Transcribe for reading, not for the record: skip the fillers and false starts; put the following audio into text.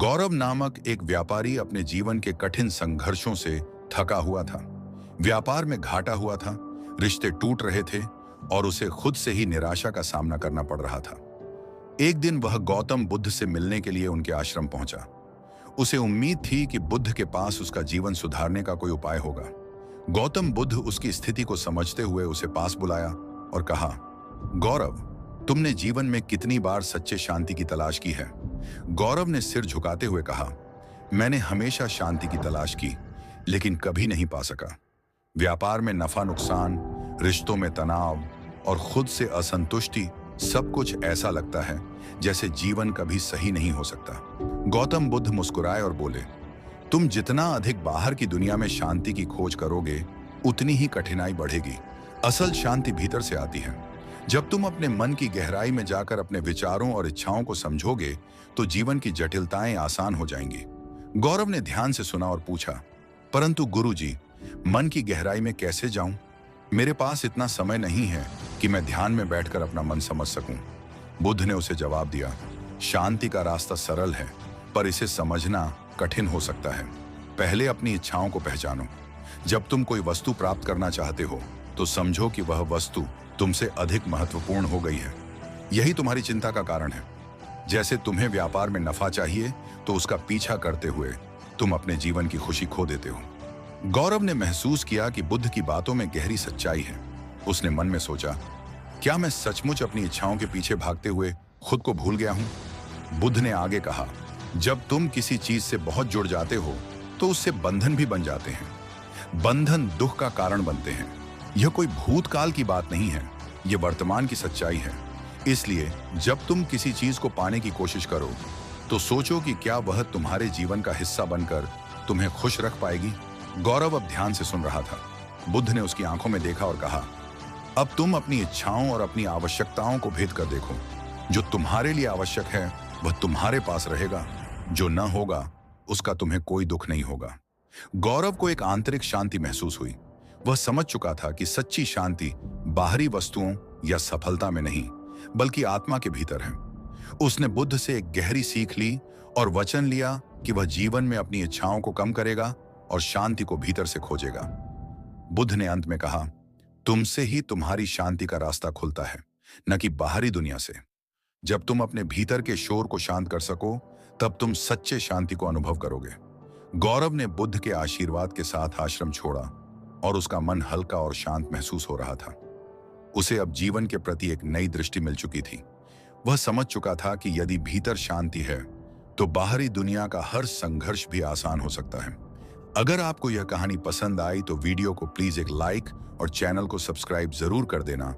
गौरव नामक एक व्यापारी अपने जीवन के कठिन संघर्षों से थका हुआ था। व्यापार में घाटा हुआ था, रिश्ते टूट रहे थे और उसे खुद से ही निराशा का सामना करना पड़ रहा था। एक दिन वह गौतम बुद्ध से मिलने के लिए उनके आश्रम पहुंचा। उसे उम्मीद थी कि बुद्ध के पास उसका जीवन सुधारने का कोई उपाय होगा। गौतम बुद्ध उसकी स्थिति को समझते हुए उसे पास बुलाया और कहा, गौरव, तुमने जीवन में कितनी बार सच्चे शांति की तलाश की है? गौरव ने सिर झुकाते हुए कहा, मैंने हमेशा शांति की तलाश की, लेकिन कभी नहीं पा सका। व्यापार में नफा नुकसान, रिश्तों में तनाव और खुद से असंतुष्टि, सब कुछ ऐसा लगता है जैसे जीवन कभी सही नहीं हो सकता। गौतम बुद्ध मुस्कुराए और बोले, तुम जितना अधिक बाहर की दुनिया में शांति की खोज करोगे, उतनी ही कठिनाई बढ़ेगी। असल शांति भीतर से आती है। जब तुम अपने मन की गहराई में जाकर अपने विचारों और इच्छाओं को समझोगे, तो जीवन की जटिलताएं आसान हो जाएंगी। गौरव ने ध्यान से सुना और पूछा, परंतु गुरुजी, मन की गहराई में कैसे जाऊं? मेरे पास इतना समय नहीं है कि मैं ध्यान में बैठकर अपना मन समझ सकूं। बुद्ध ने उसे जवाब दिया, शांति का रास्ता सरल है, पर इसे समझना कठिन हो सकता है। पहले अपनी इच्छाओं को पहचानो। जब तुम कोई वस्तु प्राप्त करना चाहते हो, तो समझो कि वह वस्तु तुमसे अधिक महत्वपूर्ण हो गई है। यही तुम्हारी चिंता का कारण है। जैसे तुम्हें व्यापार में नफा चाहिए, तो उसका पीछा करते हुए तुम अपने जीवन की खुशी खो देते हो। गौरव ने महसूस किया कि बुद्ध की बातों में गहरी सच्चाई है। उसने मन में सोचा, क्या मैं सचमुच अपनी इच्छाओं के पीछे भागते हुए खुद को भूल गया हूं? बुद्ध ने आगे कहा, जब तुम किसी चीज से बहुत जुड़ जाते हो, तो उससे बंधन भी बन जाते हैं। बंधन दुख का कारण बनते हैं। यह कोई भूतकाल की बात नहीं है, यह वर्तमान की सच्चाई है। इसलिए जब तुम किसी चीज को पाने की कोशिश करो, तो सोचो कि क्या वह तुम्हारे जीवन का हिस्सा बनकर तुम्हें खुश रख पाएगी। गौरव अब ध्यान से सुन रहा था। बुद्ध ने उसकी आंखों में देखा और कहा, अब तुम अपनी इच्छाओं और अपनी आवश्यकताओं को भेद कर देखो। जो तुम्हारे लिए आवश्यक है, वह तुम्हारे पास रहेगा। जो न होगा, उसका तुम्हें कोई दुख नहीं होगा। गौरव को एक आंतरिक शांति महसूस हुई। वह समझ चुका था कि सच्ची शांति बाहरी वस्तुओं या सफलता में नहीं, बल्कि आत्मा के भीतर है। उसने बुद्ध से एक गहरी सीख ली और वचन लिया कि वह जीवन में अपनी इच्छाओं को कम करेगा और शांति को भीतर से खोजेगा। बुद्ध ने अंत में कहा, तुमसे ही तुम्हारी शांति का रास्ता खुलता है, न कि बाहरी दुनिया से। जब तुम अपने भीतर के शोर को शांत कर सको, तब तुम सच्चे शांति को अनुभव करोगे। गौरव ने बुद्ध के आशीर्वाद के साथ आश्रम छोड़ा और उसका मन हल्का और शांत महसूस हो रहा था। उसे अब जीवन के प्रति एक नई दृष्टि मिल चुकी थी। वह समझ चुका था कि यदि भीतर शांति है, तो बाहरी दुनिया का हर संघर्ष भी आसान हो सकता है। अगर आपको यह कहानी पसंद आई, तो वीडियो को प्लीज एक लाइक और चैनल को सब्सक्राइब जरूर कर देना,